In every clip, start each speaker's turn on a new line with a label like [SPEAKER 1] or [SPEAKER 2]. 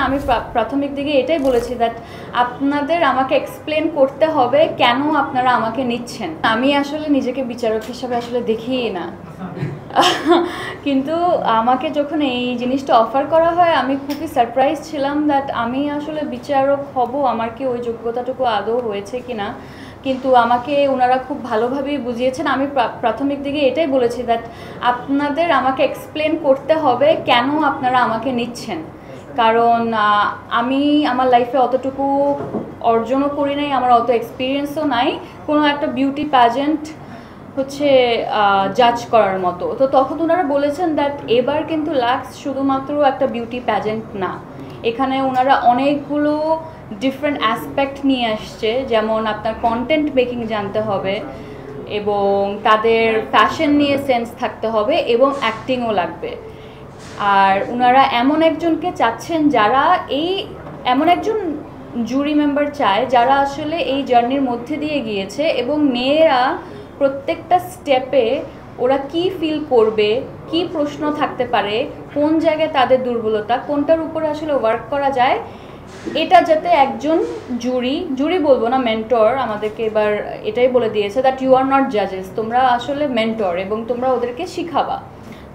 [SPEAKER 1] আমি প্রাথমিক দিকে এটাই বলেছি দ্যাট আপনাদের আমাকে এক্সপ্লেন করতে হবে কেন আপনারা আমাকে নিচ্ছেন। আমি আসলে নিজেকে বিচারক হিসাবে আসলে দেখিই না, কিন্তু আমাকে যখন এই জিনিসটা অফার করা হয় আমি খুবই সারপ্রাইজ ছিলাম দ্যাট আমি আসলে বিচারক হব, আমার কি ওই যোগ্যতাটুকু আদৌ হয়েছে কিনা। কিন্তু আমাকে ওনারা খুব ভালোভাবেই বুঝিয়েছেন। আমি প্রাথমিক দিকে এটাই বলেছি দ্যাট আপনাদের আমাকে এক্সপ্লেন করতে হবে কেন আপনারা আমাকে নিচ্ছেন, কারণ আমি আমার লাইফে অতটুকু অর্জনও করি নাই, আমার অত এক্সপিরিয়েন্সও নাই কোনো একটা বিউটি প্যাজেন্ট হচ্ছে জাজ করার মতো। তো তখন ওনারা বলেছেন দ্যাট এবার কিন্তু লাক্স শুধুমাত্র একটা বিউটি প্যাজেন্ট না, এখানে ওনারা অনেকগুলো ডিফারেন্ট অ্যাসপেক্ট নিয়ে আসছে, যেমন আপনার কন্টেন্ট মেকিং জানতে হবে এবং তাদের ফ্যাশন নিয়ে সেন্স থাকতে হবে এবং অ্যাক্টিংও লাগবে। আর ওনারা এমন একজনকে চাচ্ছেন যারা এমন একজন জুরি মেম্বার চায় যারা আসলে এই জার্নির মধ্যে দিয়ে গিয়েছে এবং মেয়েরা প্রত্যেকটা স্টেপে ওরা কি ফিল করবে, কি প্রশ্ন থাকতে পারে, কোন জায়গায় তাদের দুর্বলতা, কোনটার উপরে আসলে ওয়ার্ক করা যায়, এটা যাতে একজন জুরি বলবো না, মেন্টর আমাদেরকে এবার এটাই বলে দিয়েছে দ্যাট ইউ আর নট জাজেস, তোমরা আসলে মেন্টর এবং তোমরা ওদেরকে শিখাবা।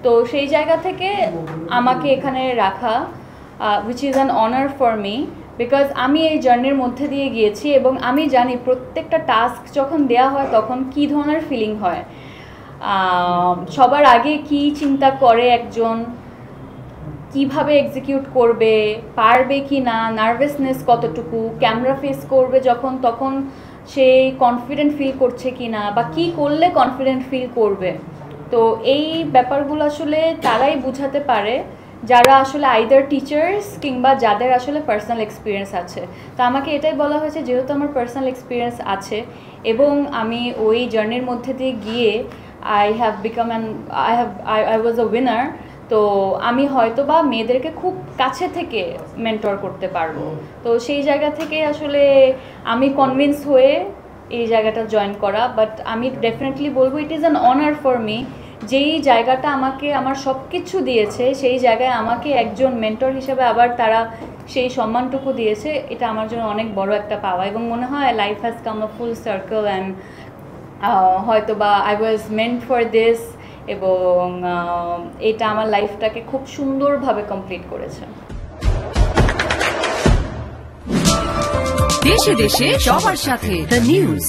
[SPEAKER 1] তো সেই জায়গা থেকে আমাকে এখানে রাখা which is an honour for me, because আমি এই জার্নির মধ্যে দিয়ে গিয়েছি এবং আমি জানি প্রত্যেকটা টাস্ক যখন দেয়া হয় তখন কী ধরনের ফিলিং হয়, সবার আগে কি চিন্তা করে একজন, কিভাবে এক্সিকিউট করবে, পারবে কি না, নার্ভাসনেস কতটুকু, ক্যামেরা ফেস করবে যখন তখন সে কনফিডেন্ট ফিল করছে কি না, বা কী করলে কনফিডেন্ট ফিল করবে। তো এই ব্যাপারগুলো আসলে তারাই বুঝাতে পারে যারা আসলে আইদার টিচার্স কিংবা যাদের আসলে পার্সোনাল এক্সপিরিয়েন্স আছে। তো আমাকে এটাই বলা হয়েছে যেহেতু আমার পার্সোনাল এক্সপিরিয়েন্স আছে এবং আমি ওই জার্নির মধ্যে দিয়ে গিয়ে আই ওয়াজ আ উইনার, তো আমি হয়তো বা মেয়েদেরকে খুব কাছে থেকে মেন্টর করতে পারবো। তো সেই জায়গা থেকে আসলে আমি কনভিন্স হয়ে এই জায়গাটা জয়েন করা। বাট আমি ডেফিনেটলি বলবো it is an honour for me, যেই জায়গাটা আমাকে আমার সব কিছু দিয়েছে সেই জায়গায় আমাকে একজন মেন্টর হিসেবে আবার তারা সেই সম্মানটুকু দিয়েছে, এটা আমার জন্য অনেক বড় একটা পাওয়া এবং মনে হয় life has come a full circle and হয়তো বা I was meant for this, এবং এটা আমার লাইফটাকে খুব সুন্দরভাবে কমপ্লিট করেছে।
[SPEAKER 2] দেশে দেশে সবার সাথে দ্য নিউজ।